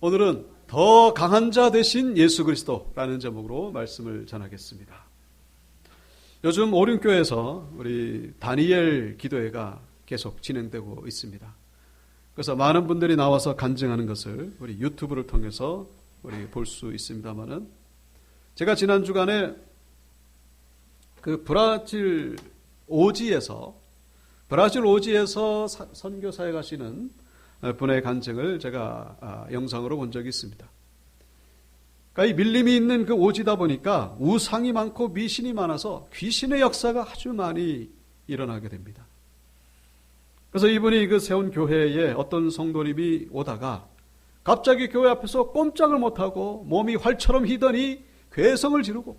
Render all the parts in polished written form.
오늘은 더 강한 자 되신 예수 그리스도라는 제목으로 말씀을 전하겠습니다. 요즘 오륜교회에서 우리 다니엘 기도회가 계속 진행되고 있습니다. 그래서 많은 분들이 나와서 간증하는 것을 우리 유튜브를 통해서 우리 볼 수 있습니다만은, 제가 지난 주간에 그 브라질 오지에서 선교사에 가시는 분의 간증을 제가 영상으로 본 적이 있습니다. 그러니까 이 밀림이 있는 그 오지다 보니까 우상이 많고 미신이 많아서 귀신의 역사가 아주 많이 일어나게 됩니다. 그래서 이분이 그 세운 교회에 어떤 성도님이 오다가 갑자기 교회 앞에서 꼼짝을 못하고 몸이 활처럼 휘더니 괴성을 지르고,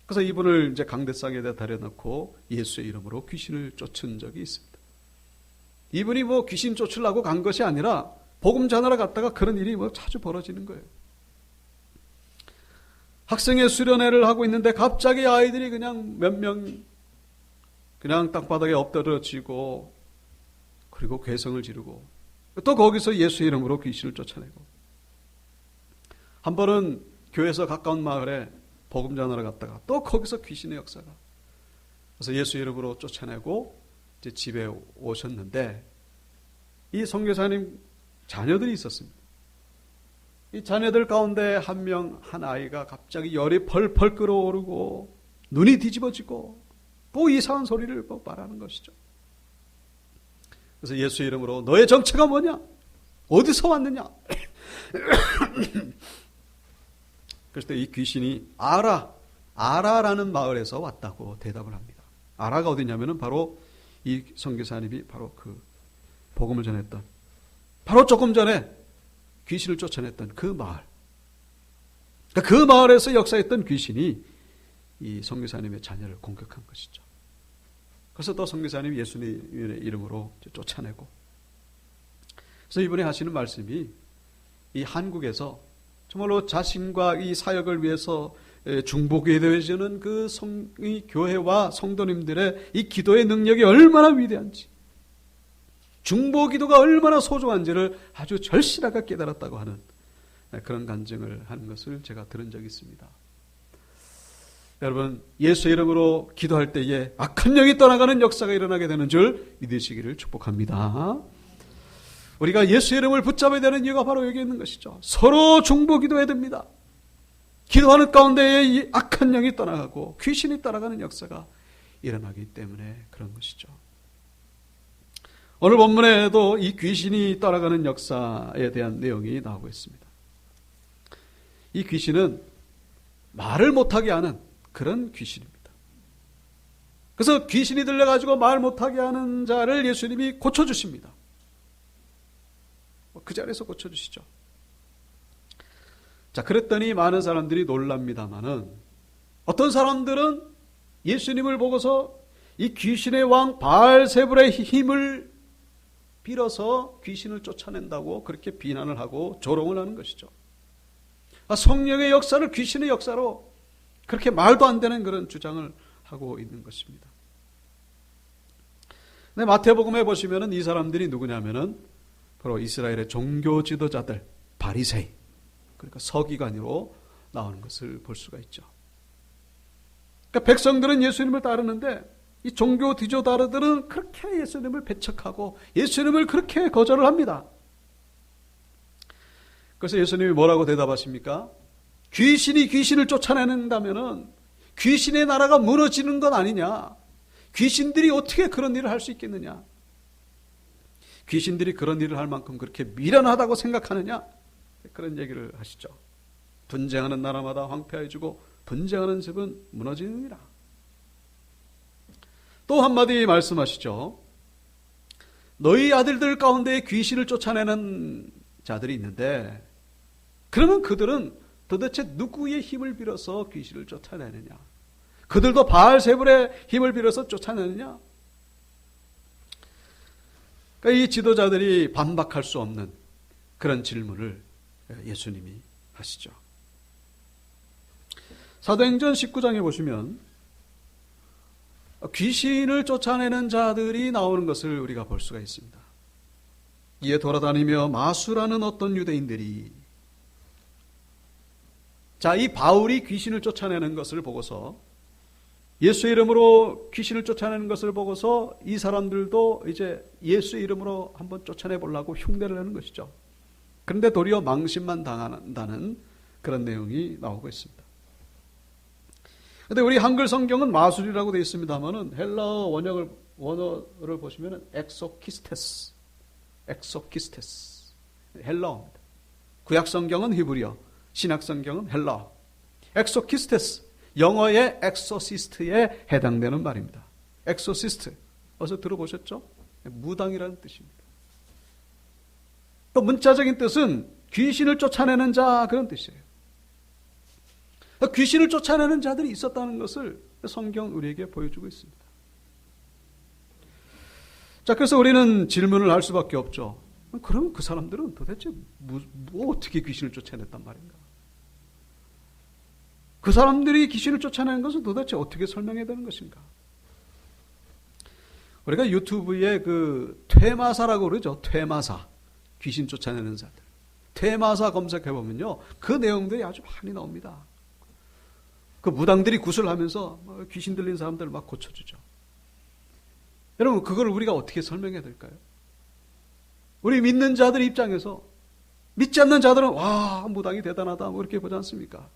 그래서 이분을 이제 강대상에다 다려놓고 예수의 이름으로 귀신을 쫓은 적이 있습니다. 이분이 뭐 귀신 쫓으려고 간 것이 아니라 복음 전하러 갔다가 그런 일이 뭐 자주 벌어지는 거예요. 학생회 수련회를 하고 있는데 갑자기 아이들이 그냥 몇 명 그냥 땅바닥에 엎드러지고, 그리고 괴성을 지르고, 또 거기서 예수 이름으로 귀신을 쫓아내고, 한 번은 교회에서 가까운 마을에 복음 전하러 갔다가 또 거기서 귀신의 역사가, 그래서 예수 이름으로 쫓아내고 이제 집에 오셨는데, 이 선교사님 자녀들이 있었습니다. 이 자녀들 가운데 한 아이가 갑자기 열이 펄펄 끓어오르고 눈이 뒤집어지고 또 이상한 소리를 말하는 것이죠. 그래서 예수 이름으로 너의 정체가 뭐냐? 어디서 왔느냐? 그럴 때 이 귀신이 아라라는 마을에서 왔다고 대답을 합니다. 아라가 어디냐면은 바로 이 선교사님이 바로 그 복음을 전했던, 바로 조금 전에 귀신을 쫓아냈던 그 마을. 그러니까 그 마을에서 역사했던 귀신이 이 선교사님의 자녀를 공격한 것이죠. 그래서 또 선교사님이 예수님의 이름으로 쫓아내고, 그래서 이분이 하시는 말씀이, 이 한국에서 정말로 자신과 이 사역을 위해서 중보기도해 주는 그 이 교회와 성도님들의 이 기도의 능력이 얼마나 위대한지, 중보기도가 얼마나 소중한지를 아주 절실하게 깨달았다고 하는 그런 간증을 하는 것을 제가 들은 적이 있습니다. 여러분, 예수 이름으로 기도할 때에 악한 영이 떠나가는 역사가 일어나게 되는 줄 믿으시기를 축복합니다. 우리가 예수 이름을 붙잡아야 되는 이유가 바로 여기 있는 것이죠. 서로 중보기도해야 됩니다. 기도하는 가운데에 이 악한 영이 떠나가고 귀신이 따라가는 역사가 일어나기 때문에 그런 것이죠. 오늘 본문에도 이 귀신이 따라가는 역사에 대한 내용이 나오고 있습니다. 이 귀신은 말을 못하게 하는 그런 귀신입니다. 그래서 귀신이 들려가지고 말 못하게 하는 자를 예수님이 고쳐주십니다. 그 자리에서 고쳐주시죠. 자, 그랬더니 많은 사람들이 놀랍니다마는, 어떤 사람들은 예수님을 보고서 이 귀신의 왕 바알세불의 힘을 빌어서 귀신을 쫓아낸다고 그렇게 비난을 하고 조롱을 하는 것이죠. 성령의 역사를 귀신의 역사로 그렇게 말도 안 되는 그런 주장을 하고 있는 것입니다. 근데 마태복음에 보시면은 이 사람들이 누구냐면은 바로 이스라엘의 종교 지도자들, 바리새인, 그러니까 서기관으로 나오는 것을 볼 수가 있죠. 그러니까 백성들은 예수님을 따르는데 이 종교 지도자들은 그렇게 예수님을 배척하고 예수님을 그렇게 거절을 합니다. 그래서 예수님이 뭐라고 대답하십니까? 귀신이 귀신을 쫓아내는다면은 귀신의 나라가 무너지는 건 아니냐? 귀신들이 어떻게 그런 일을 할 수 있겠느냐? 귀신들이 그런 일을 할 만큼 그렇게 미련하다고 생각하느냐? 그런 얘기를 하시죠. 분쟁하는 나라마다 황폐해지고 분쟁하는 집은 무너지느니라. 또 한마디 말씀하시죠. 너희 아들들 가운데 귀신을 쫓아내는 자들이 있는데, 그러면 그들은 도대체 누구의 힘을 빌어서 귀신을 쫓아내느냐? 그들도 바알세불의 힘을 빌어서 쫓아내느냐? 그러니까 이 지도자들이 반박할 수 없는 그런 질문을 예수님이 하시죠. 사도행전 19장에 보시면 귀신을 쫓아내는 자들이 나오는 것을 우리가 볼 수가 있습니다. 이에 돌아다니며 마수라는 어떤 유대인들이, 자, 이 바울이 귀신을 쫓아내는 것을 보고서, 예수의 이름으로 귀신을 쫓아내는 것을 보고서 이 사람들도 이제 예수의 이름으로 한번 쫓아내 보려고 흉내를 내는 것이죠. 그런데 도리어 망신만 당한다는 그런 내용이 나오고 있습니다. 그런데 우리 한글 성경은 마술이라고 되어 있습니다만은 헬라어 원어를 보시면은 엑소키스테스, 헬라어입니다. 구약 성경은 히브리어, 신약 성경은 헬라어. 엑소키스테스, 영어의 엑소시스트에 해당되는 말입니다. 엑소시스트, 어서 들어보셨죠? 무당이라는 뜻입니다. 또 문자적인 뜻은 귀신을 쫓아내는 자, 그런 뜻이에요. 귀신을 쫓아내는 자들이 있었다는 것을 성경 우리에게 보여주고 있습니다. 자, 그래서 우리는 질문을 할 수밖에 없죠. 그럼 그 사람들은 도대체 어떻게 귀신을 쫓아냈단 말인가? 그 사람들이 귀신을 쫓아내는 것을 도대체 어떻게 설명해야 되는 것인가? 우리가 유튜브에 그 퇴마사라고 그러죠. 퇴마사. 귀신 쫓아내는 자들. 퇴마사 검색해보면요. 그 내용들이 아주 많이 나옵니다. 그 무당들이 구슬하면서 귀신 들린 사람들 막 고쳐주죠. 여러분, 그걸 우리가 어떻게 설명해야 될까요? 우리 믿는 자들 입장에서 믿지 않는 자들은 와, 무당이 대단하다 뭐 이렇게 보지 않습니까?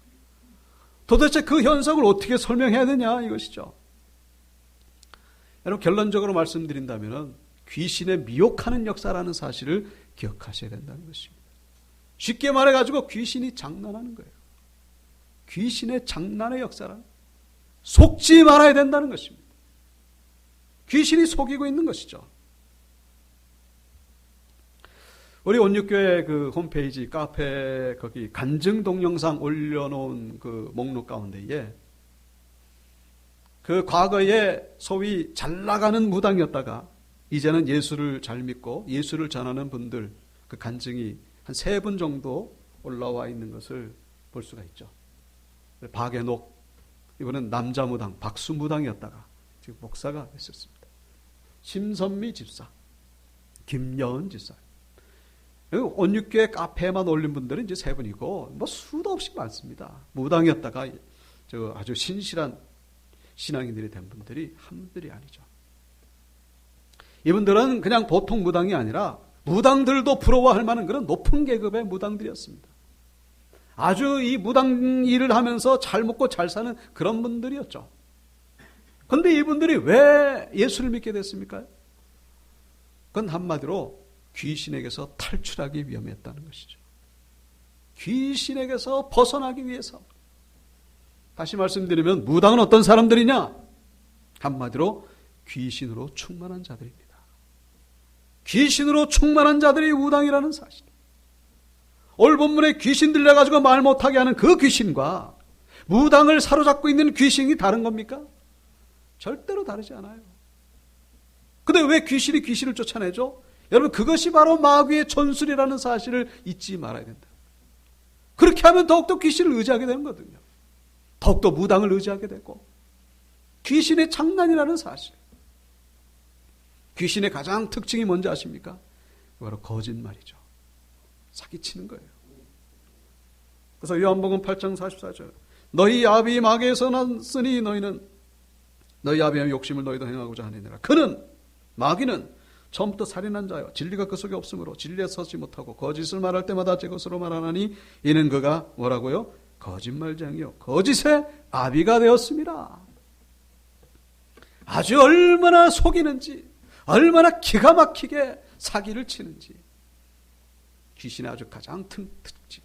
도대체 그 현상을 어떻게 설명해야 되냐 이것이죠. 여러분, 결론적으로 말씀드린다면 귀신의 미혹하는 역사라는 사실을 기억하셔야 된다는 것입니다. 쉽게 말해가지고 귀신이 장난하는 거예요. 귀신의 장난의 역사란 속지 말아야 된다는 것입니다. 귀신이 속이고 있는 것이죠. 우리 온육교회 그 홈페이지 카페 거기 간증 동영상 올려놓은 그 목록 가운데에 그 과거에 소위 잘 나가는 무당이었다가 이제는 예수를 잘 믿고 예수를 전하는 분들 그 간증이 한 3분 정도 올라와 있는 것을 볼 수가 있죠. 박앤옥, 이번엔 남자 무당 박수 무당이었다가 지금 목사가 됐었습니다. 심선미 집사, 김여은 집사. 온육교회 카페에만 올린 분들은 이제 3분이고 뭐 수도 없이 많습니다. 무당이었다가 아주 신실한 신앙인들이 된 분들이 한 분들이 아니죠. 이분들은 그냥 보통 무당이 아니라 무당들도 부러워할 만한 그런 높은 계급의 무당들이었습니다. 아주 이 무당 일을 하면서 잘 먹고 잘 사는 그런 분들이었죠. 그런데 이분들이 왜 예수를 믿게 됐습니까? 그건 한마디로 귀신에게서 탈출하기 위함이었다는 것이죠. 귀신에게서 벗어나기 위해서. 다시 말씀드리면 무당은 어떤 사람들이냐? 한마디로 귀신으로 충만한 자들입니다. 귀신으로 충만한 자들이 무당이라는 사실. 오늘 본문에 귀신 들려가지고 말 못하게 하는 그 귀신과 무당을 사로잡고 있는 귀신이 다른 겁니까? 절대로 다르지 않아요. 근데 왜 귀신이 귀신을 쫓아내죠? 여러분, 그것이 바로 마귀의 전술이라는 사실을 잊지 말아야 된다. 그렇게 하면 더욱더 귀신을 의지하게 되는 거거든요. 더욱더 무당을 의지하게 되고 귀신의 장난이라는 사실. 귀신의 가장 특징이 뭔지 아십니까? 바로 거짓말이죠. 사기치는 거예요. 그래서 요한복음 8장 44절 너희 아비 마귀에서 났으니 너희는 너희 아비의 욕심을 너희도 행하고자 하느니라. 그는 마귀는 처음부터 살인한 자요 진리가 그 속에 없으므로 진리에 서지 못하고 거짓을 말할 때마다 제 것으로 말하나니 이는 그가 뭐라고요? 거짓말쟁이요 거짓의 아비가 되었습니다. 아주 얼마나 속이는지 얼마나 기가 막히게 사기를 치는지 귀신의 아주 가장 특징.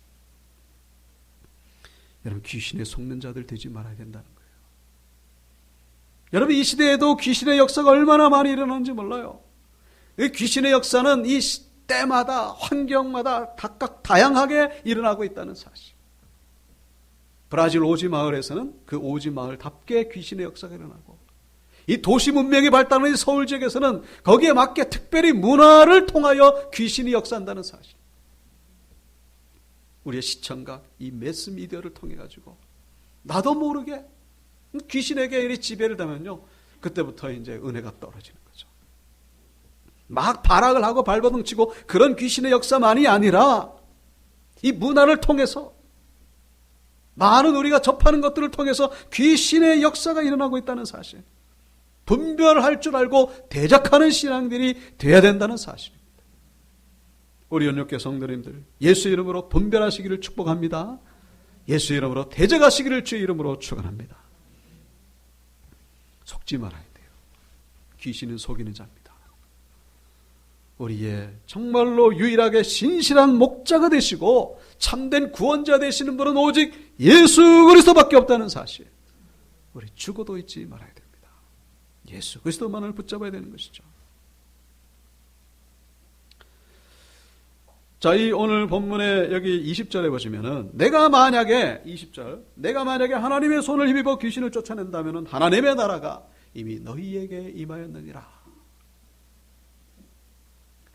여러분, 귀신에 속는 자들 되지 말아야 된다는 거예요. 여러분, 이 시대에도 귀신의 역사가 얼마나 많이 일어나는지 몰라요. 이 귀신의 역사는 이 때마다 환경마다 각각 다양하게 일어나고 있다는 사실. 브라질 오지 마을에서는 그 오지 마을답게 귀신의 역사가 일어나고 이 도시 문명이 발달하는 서울 지역에서는 거기에 맞게 특별히 문화를 통하여 귀신이 역사한다는 사실. 우리의 시청각, 이 매스미디어를 통해 가지고 나도 모르게 귀신에게 이리 지배를 당하면요, 그때부터 이제 은혜가 떨어지는 거죠. 막 발악을 하고 발버둥 치고 그런 귀신의 역사만이 아니라 이 문화를 통해서 많은 우리가 접하는 것들을 통해서 귀신의 역사가 일어나고 있다는 사실, 분별할 줄 알고 대적하는 신앙들이 돼야 된다는 사실입니다. 우리 연육교 성도님들, 예수 이름으로 분별하시기를 축복합니다. 예수 이름으로 대적하시기를 주의 이름으로 축원합니다. 속지 말아야 돼요. 귀신은 속이는 자입니다. 우리의 정말로 유일하게 신실한 목자가 되시고 참된 구원자 되시는 분은 오직 예수 그리스도밖에 없다는 사실, 우리 죽어도 잊지 말아야 됩니다. 예수 그리스도만을 붙잡아야 되는 것이죠. 자, 이 오늘 본문에 여기 20절에 보시면은 내가 만약에 20절, 내가 만약에 하나님의 손을 힘입어 귀신을 쫓아낸다면은 하나님의 나라가 이미 너희에게 임하였느니라.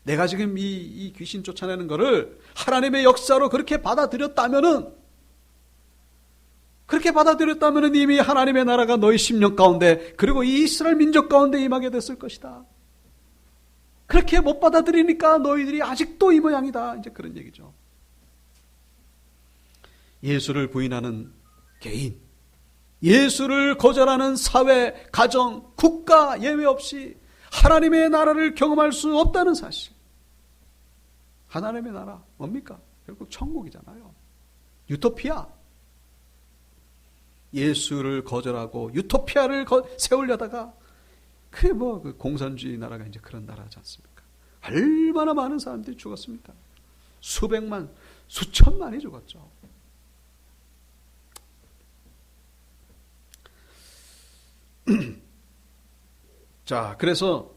내가 지금 이 귀신 쫓아내는 거를 하나님의 역사로 그렇게 받아들였다면은 이미 하나님의 나라가 너희 심령 가운데, 그리고 이 이스라엘 민족 가운데 임하게 됐을 것이다. 그렇게 못 받아들이니까 너희들이 아직도 이 모양이다. 이제 그런 얘기죠. 예수를 부인하는 개인, 예수를 거절하는 사회, 가정, 국가 예외 없이 하나님의 나라를 경험할 수 없다는 사실. 하나님의 나라 뭡니까? 결국 천국이잖아요. 유토피아. 예수를 거절하고 유토피아를 세우려다가 그게 그 공산주의 나라가 이제 그런 나라지 않습니까? 얼마나 많은 사람들이 죽었습니까? 수백만, 수천만이 죽었죠. 자, 그래서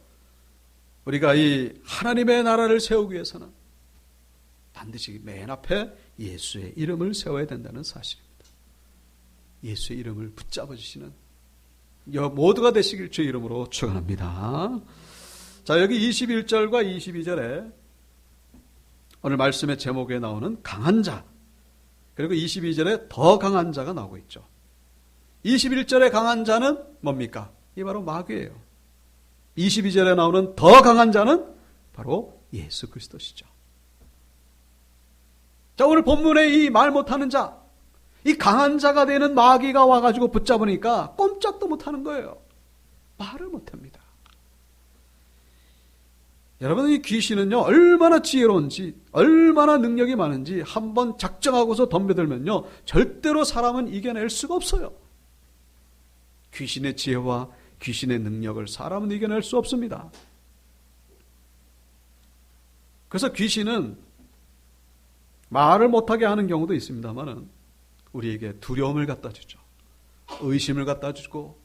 우리가 이 하나님의 나라를 세우기 위해서는 반드시 맨 앞에 예수의 이름을 세워야 된다는 사실입니다. 예수의 이름을 붙잡아 주시는 모두가 되시길 주의 이름으로 축원합니다. 자, 여기 21절과 22절에 오늘 말씀의 제목에 나오는 강한 자, 그리고 22절에 더 강한 자가 나오고 있죠. 21절에 강한 자는 뭡니까? 이 바로 마귀예요. 22절에 나오는 더 강한 자는 바로 예수 그리스도시죠. 자, 오늘 본문에 이 말 못하는 자, 이 강한 자가 되는 마귀가 와가지고 붙잡으니까 꼼짝도 못하는 거예요. 말을 못합니다. 여러분, 이 귀신은요, 얼마나 지혜로운지, 얼마나 능력이 많은지 한번 작정하고서 덤벼들면요, 절대로 사람은 이겨낼 수가 없어요. 귀신의 지혜와 귀신의 능력을 사람은 이겨낼 수 없습니다. 그래서 귀신은 말을 못하게 하는 경우도 있습니다만은 우리에게 두려움을 갖다 주죠. 의심을 갖다 주고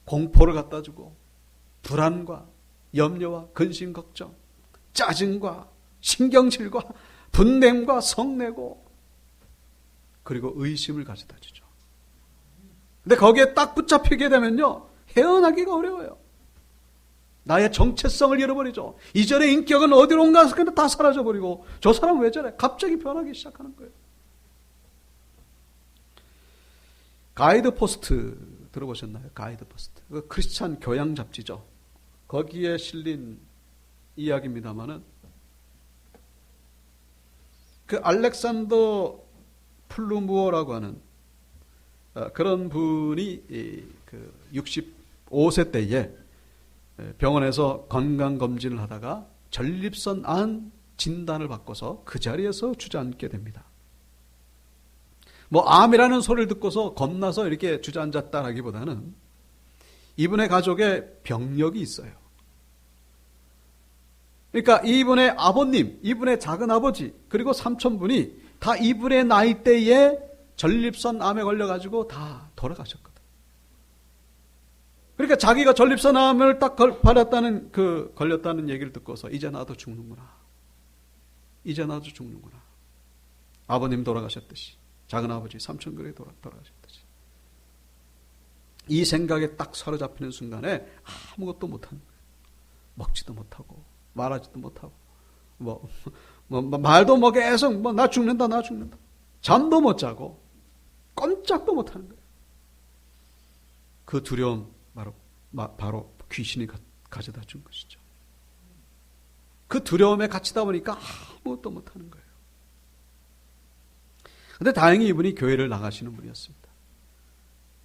공포를 갖다 주고 불안과 염려와 근심 걱정, 짜증과 신경질과 분냄과 성내고 그리고 의심을 가져다 주죠. 근데 거기에 딱 붙잡히게 되면요, 헤어나기가 어려워요. 나의 정체성을 잃어버리죠. 이전의 인격은 어디로 가서 근데 다 사라져버리고, 저 사람 왜 저래? 갑자기 변하기 시작하는 거예요. 가이드 포스트 들어보셨나요? 가이드 포스트. 그 크리스찬 교양 잡지죠. 거기에 실린 이야기입니다만은, 그 알렉산더 플루무어라고 하는 그런 분이 그 65세 때에 병원에서 건강검진을 하다가 전립선 암 진단을 받고서 그 자리에서 주저앉게 됩니다. 암이라는 소리를 듣고서 겁나서 이렇게 주저앉았다라기보다는 이분의 가족에 병력이 있어요. 그러니까 이분의 아버님, 이분의 작은 아버지, 그리고 삼촌분이 다 이분의 나이대에 전립선 암에 걸려가지고 다 돌아가셨거든. 그러니까 자기가 전립선 암을 딱 걸렸다는 얘기를 듣고서 이제 나도 죽는구나. 이제 나도 죽는구나. 아버님 돌아가셨듯이, 작은 아버지, 삼촌 그래 돌아가셨듯이. 이 생각에 딱 사로잡히는 순간에 아무것도 못하는 거예요. 먹지도 못하고, 말하지도 못하고, 말도 계속, 나 죽는다. 잠도 못 자고, 꼼짝도 못하는 거예요. 그 두려움, 바로 귀신이 가져다 준 것이죠. 그 두려움에 갇히다 보니까 아무것도 못하는 거예요. 근데 다행히 이분이 교회를 나가시는 분이었습니다.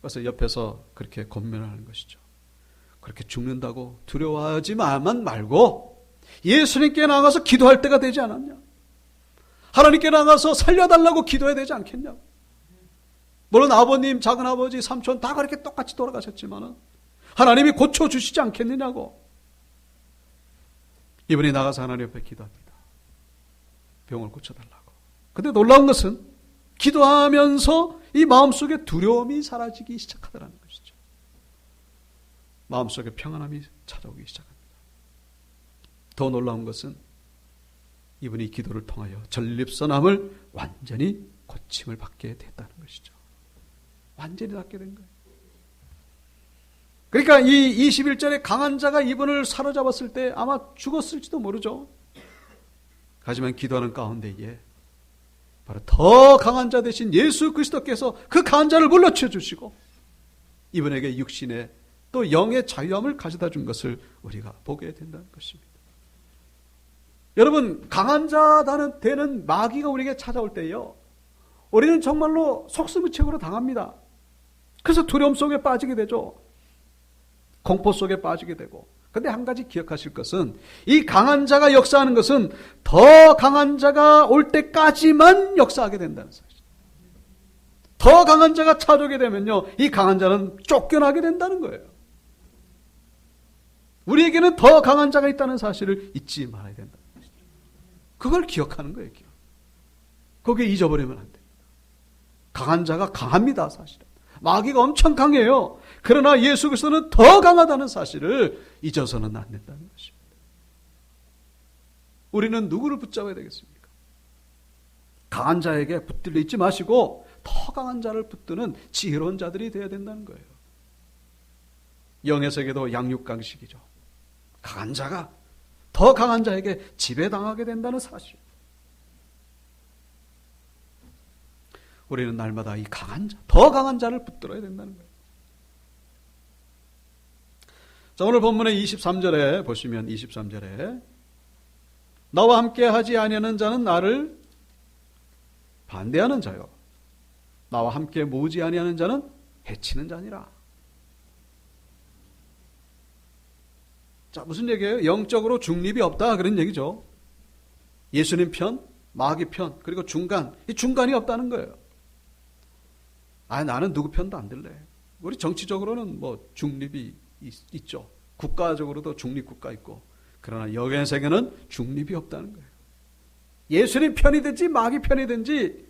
그래서 옆에서 그렇게 권면하는 것이죠. 그렇게 죽는다고 두려워하지만 말고 예수님께 나가서 기도할 때가 되지 않았냐? 하나님께 나가서 살려달라고 기도해야 되지 않겠냐고. 물론 아버님, 작은아버지, 삼촌 다 그렇게 똑같이 돌아가셨지만 하나님이 고쳐주시지 않겠느냐고. 이분이 나가서 하나님 옆에 기도합니다. 병을 고쳐달라고. 근데 놀라운 것은 기도하면서 이 마음속에 두려움이 사라지기 시작하더라는 것이죠. 마음속에 평안함이 찾아오기 시작합니다. 더 놀라운 것은 이분이 기도를 통하여 전립선암을 완전히 고침을 받게 됐다는 것이죠. 완전히 낫게 된 거예요. 그러니까 이 21절에 강한 자가 이분을 사로잡았을 때 아마 죽었을지도 모르죠. 하지만 기도하는 가운데에 바로 더 강한 자 되신 예수 그리스도께서 그 강한 자를 물러쳐 주시고 이분에게 육신의 또 영의 자유함을 가져다 준 것을 우리가 보게 된다는 것입니다. 여러분, 강한 자 되는 마귀가 우리에게 찾아올 때요, 우리는 정말로 속수무책으로 당합니다. 그래서 두려움 속에 빠지게 되죠. 공포 속에 빠지게 되고. 근데 한 가지 기억하실 것은 이 강한 자가 역사하는 것은 더 강한 자가 올 때까지만 역사하게 된다는 사실. 더 강한 자가 찾아오게 되면요, 이 강한 자는 쫓겨나게 된다는 거예요. 우리에게는 더 강한 자가 있다는 사실을 잊지 말아야 된다는 것이죠. 그걸 기억하는 거예요. 기억. 거기에 잊어버리면 안 됩니다. 강한 자가 강합니다, 사실은. 마귀가 엄청 강해요. 그러나 예수 그리스도는 더 강하다는 사실을 잊어서는 안 된다는 것입니다. 우리는 누구를 붙잡아야 되겠습니까? 강한 자에게 붙들려 있지 마시고 더 강한 자를 붙드는 지혜로운 자들이 되어야 된다는 거예요. 영의 세계도 양육강식이죠. 강한 자가 더 강한 자에게 지배당하게 된다는 사실. 우리는 날마다 이 강한 자, 더 강한 자를 붙들어야 된다는 거예요. 자, 오늘 본문의 23절에 보시면 23절에 나와 함께 하지 아니하는 자는 나를 반대하는 자요, 나와 함께 모으지 아니하는 자는 해치는 자니라. 자, 무슨 얘기예요? 영적으로 중립이 없다, 그런 얘기죠. 예수님 편, 마귀 편, 그리고 중간, 이 중간이 없다는 거예요. 나는 누구 편도 안 들래. 우리 정치적으로는 뭐 중립이 있죠. 국가적으로도 중립국가 있고. 그러나 영의 세계는 중립이 없다는 거예요. 예수님 편이든지 마귀 편이든지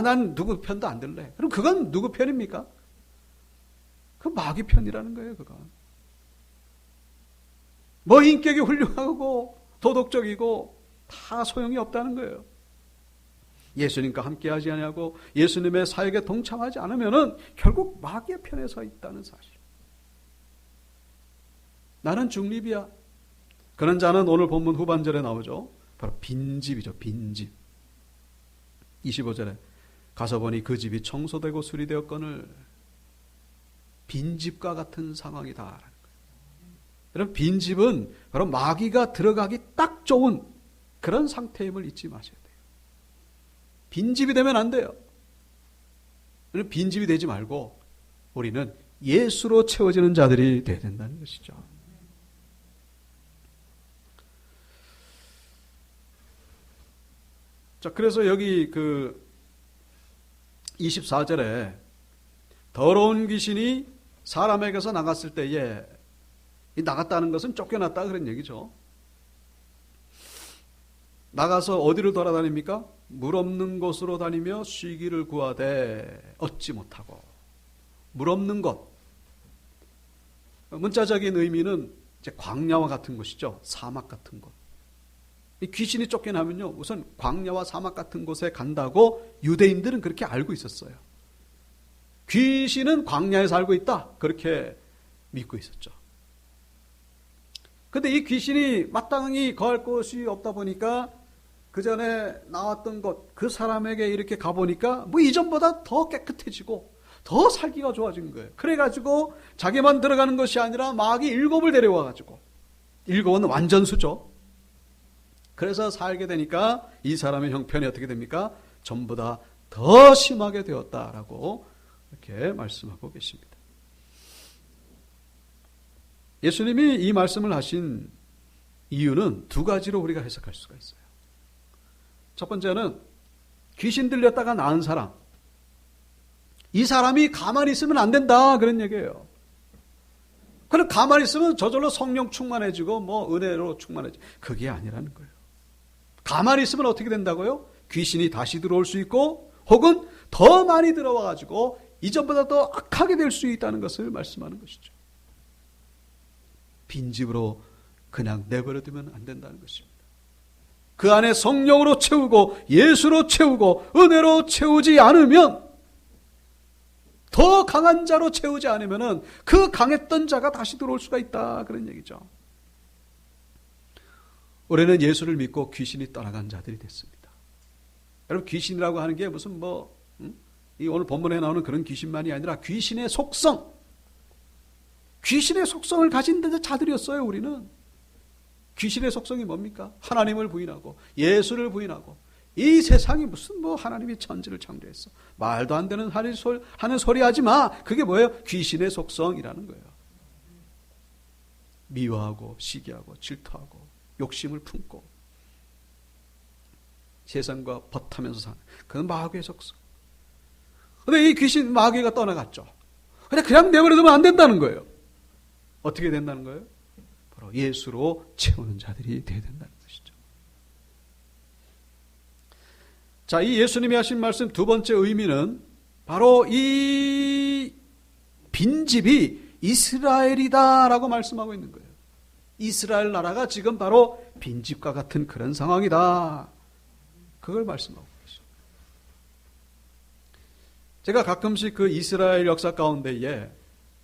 난 누구 편도 안 들래. 그럼 그건 누구 편입니까? 그 마귀 편이라는 거예요. 그건. 뭐 인격이 훌륭하고 도덕적이고 다 소용이 없다는 거예요. 예수님과 함께하지 아니하고 예수님의 사역에 동참하지 않으면은 결국 마귀의 편에 서 있다는 사실. 나는 중립이야. 그런 자는 오늘 본문 후반절에 나오죠. 바로 빈집이죠. 빈집. 25절에 가서 보니 그 집이 청소되고 수리되었거늘 빈집과 같은 상황이다. 여러분, 빈집은 바로 마귀가 들어가기 딱 좋은 그런 상태임을 잊지 마셔야 돼요. 빈집이 되면 안 돼요. 빈집이 되지 말고 우리는 예수로 채워지는 자들이 되어야 된다는 것이죠. 자, 그래서 여기 24절에 더러운 귀신이 사람에게서 나갔을 때에 나갔다는 것은 쫓겨났다 그런 얘기죠. 나가서 어디를 돌아다닙니까? 물 없는 곳으로 다니며 쉬기를 구하되 얻지 못하고. 물 없는 곳. 문자적인 의미는 이제 광야와 같은 곳이죠. 사막 같은 곳. 이 귀신이 쫓겨나면요, 우선 광야와 사막 같은 곳에 간다고 유대인들은 그렇게 알고 있었어요. 귀신은 광야에 살고 있다, 그렇게 믿고 있었죠. 근데 이 귀신이 마땅히 거할 곳이 없다 보니까 그 전에 나왔던 곳, 그 사람에게 이렇게 가보니까 뭐 이전보다 더 깨끗해지고 더 살기가 좋아진 거예요. 그래가지고 자기만 들어가는 것이 아니라 마귀 7을 데려와가지고, 7은 완전수죠. 그래서 살게 되니까 이 사람의 형편이 어떻게 됩니까? 전보다 더 심하게 되었다라고 이렇게 말씀하고 계십니다. 예수님이 이 말씀을 하신 이유는 두 가지로 우리가 해석할 수가 있어요. 첫 번째는 귀신 들렸다가 나은 사람. 이 사람이 가만히 있으면 안 된다 그런 얘기예요. 그럼 가만히 있으면 저절로 성령 충만해지고 은혜로 충만해지고 그게 아니라는 거예요. 가만히 있으면 어떻게 된다고요? 귀신이 다시 들어올 수 있고 혹은 더 많이 들어와가지고 이전보다 더 악하게 될 수 있다는 것을 말씀하는 것이죠. 빈집으로 그냥 내버려두면 안 된다는 것입니다. 그 안에 성령으로 채우고 예수로 채우고 은혜로 채우지 않으면, 더 강한 자로 채우지 않으면 그 강했던 자가 다시 들어올 수가 있다 그런 얘기죠. 올해는 예수를 믿고 귀신이 떠나간 자들이 됐습니다. 여러분, 귀신이라고 하는 게 무슨 이 오늘 본문에 나오는 그런 귀신만이 아니라 귀신의 속성, 귀신의 속성을 가진 자들이었어요. 우리는 귀신의 속성이 뭡니까? 하나님을 부인하고 예수를 부인하고, 이 세상이 무슨 하나님이 천지를 창조했어, 말도 안 되는 하는 소리 하지 마. 그게 뭐예요? 귀신의 속성이라는 거예요. 미워하고 시기하고 질투하고 욕심을 품고 세상과 벗하면서 사는 그건 마귀의 속성. 근데 이 귀신 마귀가 떠나갔죠. 근데 그냥 내버려두면 안 된다는 거예요. 어떻게 된다는 거예요? 바로 예수로 채우는 자들이 되어야 된다는 것이죠. 자, 이 예수님이 하신 말씀 두 번째 의미는 바로 이 빈집이 이스라엘이다라고 말씀하고 있는 거예요. 이스라엘 나라가 지금 바로 빈집과 같은 그런 상황이다. 그걸 말씀하고 계십니다. 제가 가끔씩 그 이스라엘 역사 가운데에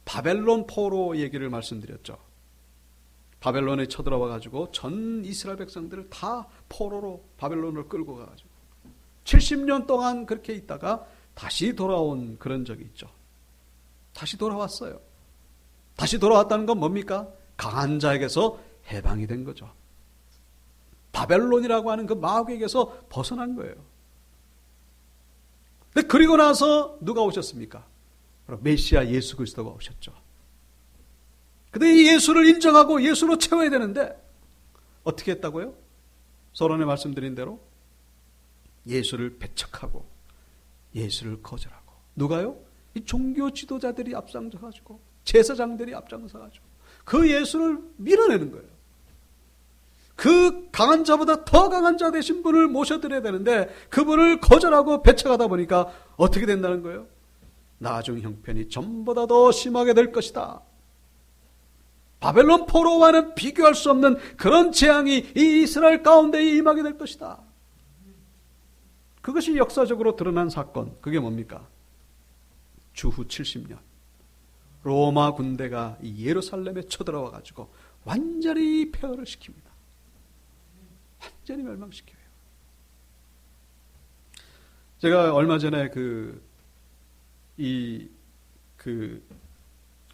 바벨론 포로 얘기를 말씀드렸죠. 바벨론에 쳐들어와 가지고 전 이스라엘 백성들을 다 포로로 바벨론을 끌고 가가지고 70년 동안 그렇게 있다가 다시 돌아온 그런 적이 있죠. 다시 돌아왔어요. 다시 돌아왔다는 건 뭡니까? 강한 자에게서 해방이 된 거죠. 바벨론이라고 하는 그 마귀에게서 벗어난 거예요. 근데 그리고 나서 누가 오셨습니까? 바로 메시아 예수 그리스도가 오셨죠. 근데 이 예수를 인정하고 예수로 채워야 되는데 어떻게 했다고요? 서론에 말씀드린 대로 예수를 배척하고 예수를 거절하고. 누가요? 이 종교 지도자들이 앞장서가지고, 제사장들이 앞장서가지고 그 예수를 밀어내는 거예요. 그 강한 자보다 더 강한 자 되신 분을 모셔드려야 되는데 그분을 거절하고 배척하다 보니까 어떻게 된다는 거예요? 나중 형편이 전보다 더 심하게 될 것이다. 바벨론 포로와는 비교할 수 없는 그런 재앙이 이 이스라엘 가운데 임하게 될 것이다. 그것이 역사적으로 드러난 사건. 그게 뭡니까? 주후 70년 로마 군대가 이 예루살렘에 쳐들어와 가지고 완전히 폐허를 시킵니다. 완전히 멸망시켜요. 제가 얼마 전에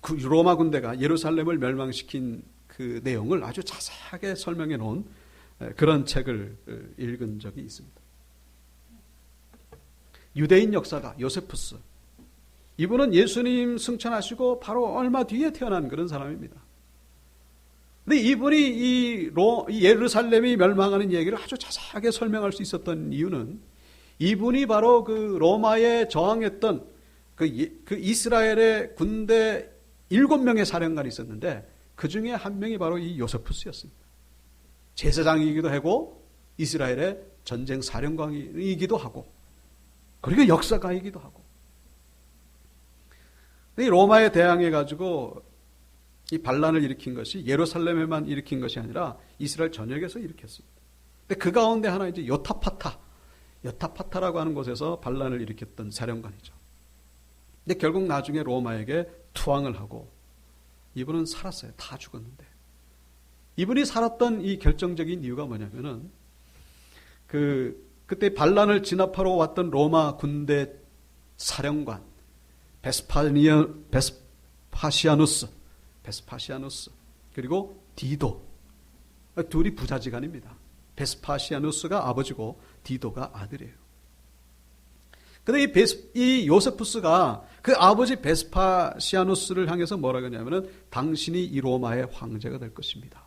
로마 군대가 예루살렘을 멸망시킨 그 내용을 아주 자세하게 설명해 놓은 그런 책을 읽은 적이 있습니다. 유대인 역사가 요세푸스, 이분은 예수님 승천하시고 바로 얼마 뒤에 태어난 그런 사람입니다. 근데 이분이 이 예루살렘이 멸망하는 얘기를 아주 자세하게 설명할 수 있었던 이유는, 이분이 바로 그 로마에 저항했던 그 이스라엘의 군대 7명의 사령관이 있었는데 그 중에 한 명이 바로 이 요세푸스였습니다. 제사장이기도 하고 이스라엘의 전쟁 사령관이기도 하고 그리고 역사가이기도 하고. 이 로마에 대항해 가지고 이 반란을 일으킨 것이 예루살렘에만 일으킨 것이 아니라 이스라엘 전역에서 일으켰습니다. 근데 그 가운데 하나 이제 요타파타라고 하는 곳에서 반란을 일으켰던 사령관이죠. 근데 결국 나중에 로마에게 투항을 하고 이분은 살았어요. 다 죽었는데. 이분이 살았던 이 결정적인 이유가 뭐냐면은 그때 반란을 진압하러 왔던 로마 군대 사령관 베스파시아누스 그리고 디도, 둘이 부자지간입니다. 베스파시아누스가 아버지고 디도가 아들이에요. 근데 이 요세푸스가 그 아버지 베스파시아누스를 향해서 뭐라고 하냐면은 당신이 이 로마의 황제가 될 것입니다.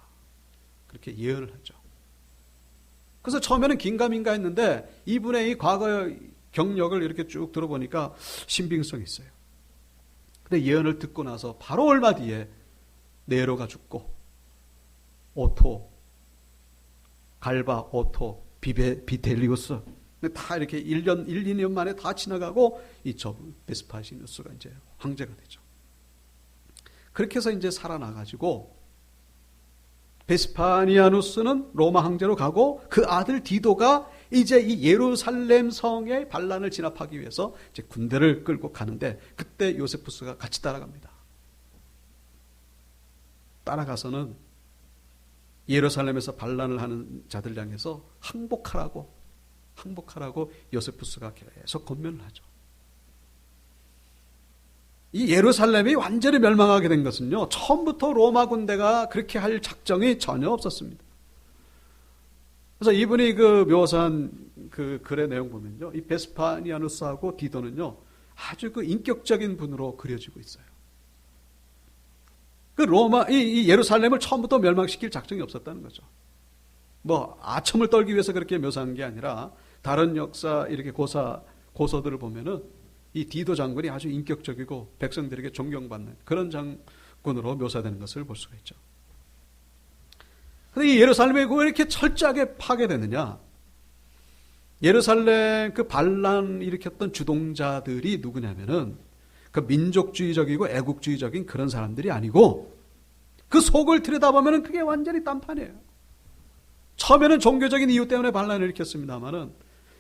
그렇게 예언을 하죠. 그래서 처음에는 긴가민가 했는데 이분의 이 과거의 경력을 이렇게 쭉 들어보니까 신빙성이 있어요. 근데 예언을 듣고 나서 바로 얼마 뒤에 네로가 죽고 오토, 갈바, 오토, 비텔리우스 다 이렇게 1년, 1, 2년 만에 다 지나가고 이 베스파시누스가 이제 황제가 되죠. 그렇게 해서 이제 살아나가지고 베스파니아누스는 로마 황제로 가고 그 아들 디도가 이제 이 예루살렘 성의 반란을 진압하기 위해서 이제 군대를 끌고 가는데 그때 요세푸스가 같이 따라갑니다. 따라가서는 예루살렘에서 반란을 하는 자들 향해서 항복하라고 요세푸스가 계속 권면을 하죠. 이 예루살렘이 완전히 멸망하게 된 것은요, 처음부터 로마 군대가 그렇게 할 작정이 전혀 없었습니다. 그래서 이분이 그 묘사한 그 글의 내용 보면요, 이 베스파니아누스하고 디도는요, 아주 그 인격적인 분으로 그려지고 있어요. 그 이 예루살렘을 처음부터 멸망시킬 작정이 없었다는 거죠. 뭐 아첨을 떨기 위해서 그렇게 묘사한 게 아니라 다른 역사 이렇게 고서들을 보면은 이 디도 장군이 아주 인격적이고 백성들에게 존경받는 그런 장군으로 묘사되는 것을 볼 수가 있죠. 그런데 이 예루살렘이 왜 이렇게 철저하게 파괴되느냐? 예루살렘 그 반란 일으켰던 주동자들이 누구냐면은 그 민족주의적이고 애국주의적인 그런 사람들이 아니고 그 속을 들여다보면은 그게 완전히 딴판이에요. 처음에는 종교적인 이유 때문에 반란을 일으켰습니다만은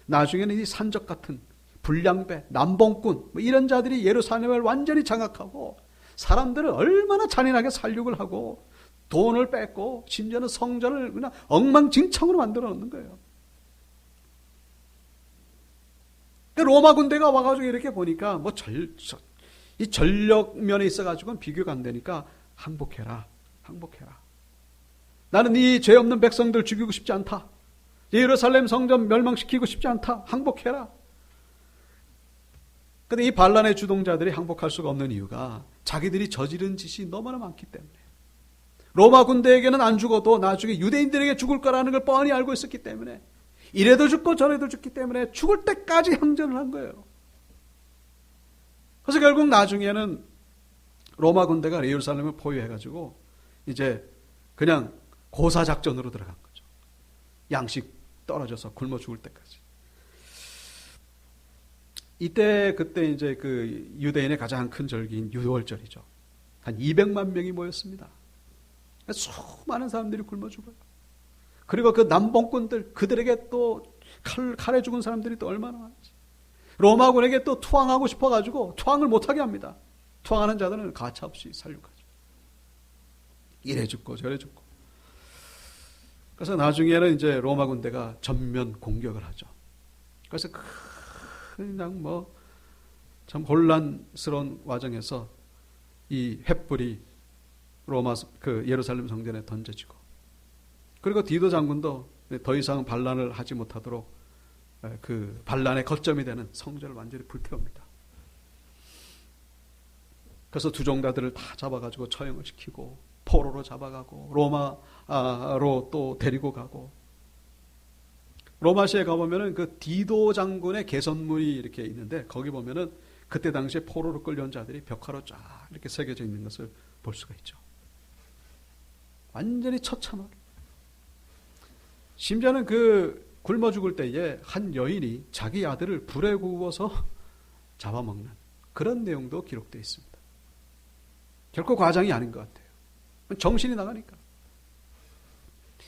나중에는 이 산적 같은 불량배, 남봉꾼 뭐 이런 자들이 예루살렘을 완전히 장악하고 사람들을 얼마나 잔인하게 살육을 하고 돈을 뺏고 심지어는 성전을 그냥 엉망진창으로 만들어 놓는 거예요. 로마 군대가 와가지고 이렇게 보니까 뭐 이 전력면에 있어가지고는 비교가 안 되니까 항복해라. 나는 이 죄 없는 백성들 죽이고 싶지 않다. 예루살렘 성전 멸망시키고 싶지 않다. 항복해라. 근데 이 반란의 주동자들이 항복할 수가 없는 이유가 자기들이 저지른 짓이 너무나 많기 때문에. 로마 군대에게는 안 죽어도 나중에 유대인들에게 죽을 거라는 걸 뻔히 알고 있었기 때문에 이래도 죽고 저래도 죽기 때문에 죽을 때까지 항전을 한 거예요. 그래서 결국 나중에는 로마 군대가 예루살렘을 포위해가지고 이제 그냥 고사작전으로 들어간 거죠. 양식 떨어져서 굶어 죽을 때까지. 그때 이제 그 유대인의 가장 큰 절기인 유월절이죠. 한 200만 명이 모였습니다. 수많은 사람들이 굶어 죽어요. 그리고 그 남봉꾼들, 그들에게 또 칼에 죽은 사람들이 또 얼마나 많지. 로마군에게 또 투항하고 싶어가지고 투항을 못하게 합니다. 투항하는 자들은 가차없이 살육하죠. 이래 죽고 저래 죽고. 그래서 나중에는 이제 로마 군대가 전면 공격을 하죠. 그래서 그냥 뭐 참 혼란스러운 과정에서 이 횃불이 예루살렘 성전에 던져지고, 그리고 디도 장군도 더 이상 반란을 하지 못하도록 그 반란의 거점이 되는 성전을 완전히 불태웁니다. 그래서 주종자들을 다 잡아가지고 처형을 시키고 포로로 잡아가고 로마로 또 데리고 가고. 로마시에 가보면은 그 디도 장군의 개선문이 이렇게 있는데 거기 보면은 그때 당시에 포로로 끌려온 자들이 벽화로 쫙 이렇게 새겨져 있는 것을 볼 수가 있죠. 완전히 처참하게. 심지어는 그 굶어 죽을 때에 한 여인이 자기 아들을 불에 구워서 잡아먹는 그런 내용도 기록되어 있습니다. 결코 과장이 아닌 것 같아요. 정신이 나가니까.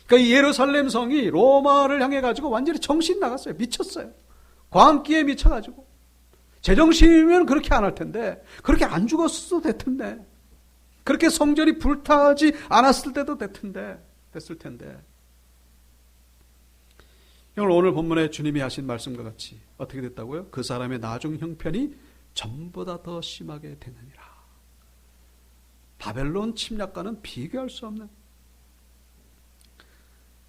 그러니까 이 예루살렘 성이 로마를 향해 가지고 완전히 정신이 나갔어요. 미쳤어요. 광기에 미쳐가지고. 제정신이면 그렇게 안 할 텐데, 그렇게 안 죽었어도 됐을 텐데, 그렇게 성전이 불타지 않았을 때도 됐을 텐데. 오늘 본문에 주님이 하신 말씀과 같이 어떻게 됐다고요? 그 사람의 나중 형편이 전보다 더 심하게 되느니라. 바벨론 침략과는 비교할 수 없는.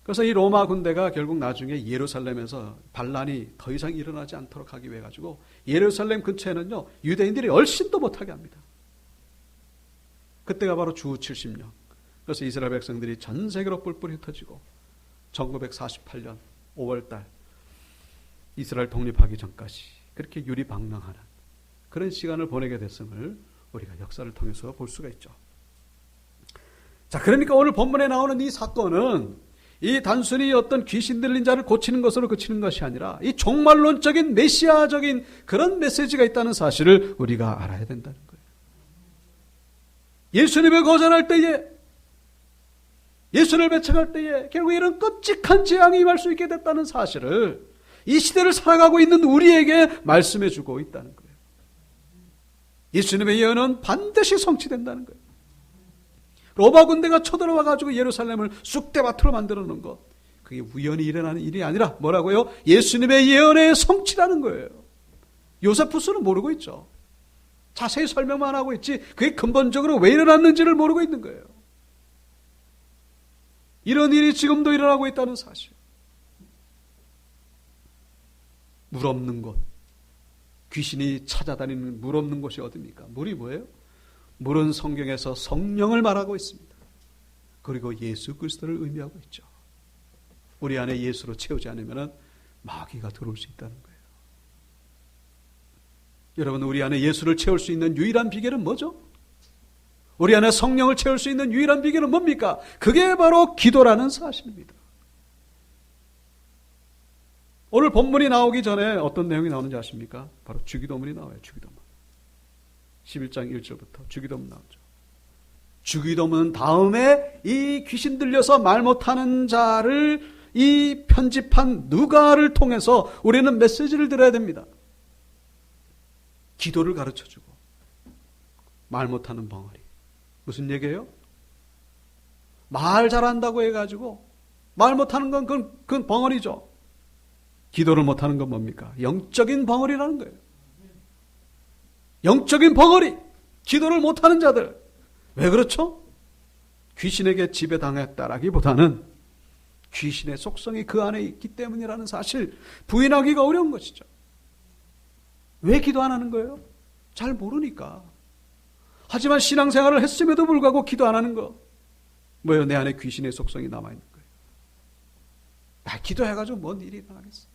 그래서 이 로마 군대가 결국 나중에 예루살렘에서 반란이 더 이상 일어나지 않도록 하기 위해 가지고 예루살렘 근처에는요 유대인들이 얼씬도 못하게 합니다. 그때가 바로 주 70년. 그래서 이스라엘 백성들이 전 세계로 뿔뿔이 흩어지고 1948년 5월달 이스라엘 독립하기 전까지 그렇게 유리방랑하는 그런 시간을 보내게 됐음을 우리가 역사를 통해서 볼 수가 있죠. 자, 그러니까 오늘 본문에 나오는 이 사건은 이 단순히 어떤 귀신 들린 자를 고치는 것으로 그치는 것이 아니라 이 종말론적인 메시아적인 그런 메시지가 있다는 사실을 우리가 알아야 된다는 거예요. 예수님을 거절할 때에, 예수를 배척할 때에 결국 이런 끔찍한 재앙이 임할 수 있게 됐다는 사실을 이 시대를 살아가고 있는 우리에게 말씀해 주고 있다는 거예요. 예수님의 예언은 반드시 성취된다는 거예요. 로마 군대가 쳐들어와 가지고 예루살렘을 쑥대밭으로 만들어 놓은 것, 그게 우연히 일어나는 일이 아니라 뭐라고요? 예수님의 예언의 성취라는 거예요. 요세푸스는 모르고 있죠. 자세히 설명만 하고 있지 그게 근본적으로 왜 일어났는지를 모르고 있는 거예요. 이런 일이 지금도 일어나고 있다는 사실. 물 없는 곳, 귀신이 찾아다니는 물 없는 곳이 어딥니까? 물이 뭐예요? 물은 성경에서 성령을 말하고 있습니다. 그리고 예수 그리스도를 의미하고 있죠. 우리 안에 예수로 채우지 않으면 마귀가 들어올 수 있다는 거예요. 여러분, 우리 안에 예수를 채울 수 있는 유일한 비결은 뭐죠? 우리 안에 성령을 채울 수 있는 유일한 비결은 뭡니까? 그게 바로 기도라는 사실입니다. 오늘 본문이 나오기 전에 어떤 내용이 나오는지 아십니까? 바로 주기도문이 나와요. 주기도문. 11장 1절부터 주기도문 나오죠. 주기도문 다음에 이 귀신 들려서 말 못하는 자를 이 편집한 누가를 통해서 우리는 메시지를 들어야 됩니다. 기도를 가르쳐주고 말 못하는 벙어리. 무슨 얘기예요? 말 잘한다고 해가지고 말 못하는 건 그건 벙어리죠. 기도를 못하는 건 뭡니까? 영적인 벙어리라는 거예요. 영적인 벙어리. 기도를 못하는 자들. 왜 그렇죠? 귀신에게 지배당했다라기보다는 귀신의 속성이 그 안에 있기 때문이라는 사실 부인하기가 어려운 것이죠. 왜 기도 안 하는 거예요? 잘 모르니까. 하지만 신앙생활을 했음에도 불구하고 기도 안 하는 거. 뭐예요? 내 안에 귀신의 속성이 남아있는 거예요. 나 기도해가지고 뭔 일이 일어나겠어.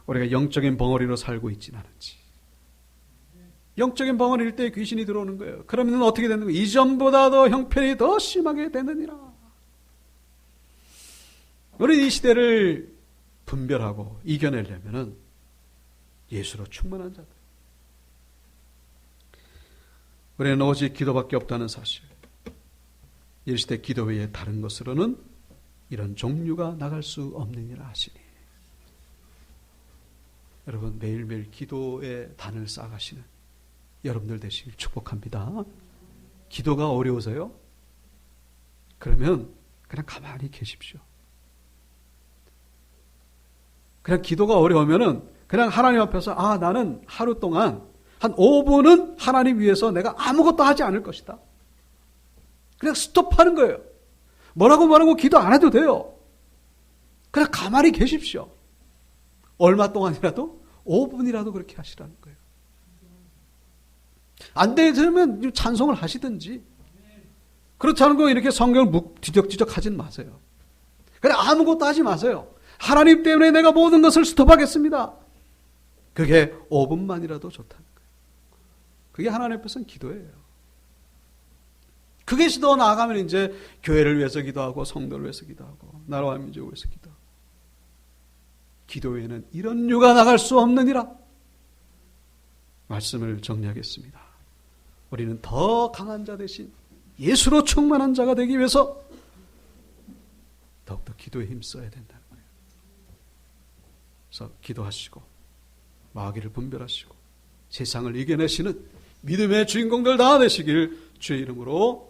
우리가 영적인 벙어리로 살고 있지는 않은지. 영적인 벙어리일 때 귀신이 들어오는 거예요. 그러면 어떻게 되는 거예요? 이전보다 더 형편이 더 심하게 되느니라. 우리 이 시대를 분별하고 이겨내려면 예수로 충만한 자들. 우리는 오직 기도밖에 없다는 사실. 이 시대 기도 외에 다른 것으로는 이런 종류가 나갈 수 없느니라 하시니. 여러분, 매일매일 기도의 단을 쌓아가시는 여러분들 되시길 축복합니다. 기도가 어려우세요? 그러면 그냥 가만히 계십시오. 그냥 기도가 어려우면은 그냥 하나님 앞에서 나는 하루 동안 한 5분은 하나님 위해서 내가 아무것도 하지 않을 것이다. 그냥 스톱하는 거예요. 뭐라고 기도 안 해도 돼요. 그냥 가만히 계십시오. 얼마 동안이라도 5분이라도 그렇게 하시라는 거예요. 안 되면 찬송을 하시든지. 그렇지 않은 거 이렇게 성경을 뒤적뒤적 하진 마세요. 그냥 아무것도 하지 마세요. 하나님 때문에 내가 모든 것을 스톱하겠습니다. 그게 5분만이라도 좋다는 거예요. 그게 하나님 앞에서는 기도예요. 그게 더 나아가면 이제 교회를 위해서 기도하고 성도를 위해서 기도하고 나라와 민족을 위해서 기도하고. 기도 외에는 이런 유가 나갈 수 없느니라. 말씀을 정리하겠습니다. 우리는 더 강한 자 대신 예수로 충만한 자가 되기 위해서 더욱더 기도에 힘써야 된다는 거예요. 그래서 기도하시고 마귀를 분별하시고 세상을 이겨내시는 믿음의 주인공들 다 되시길 주의 이름으로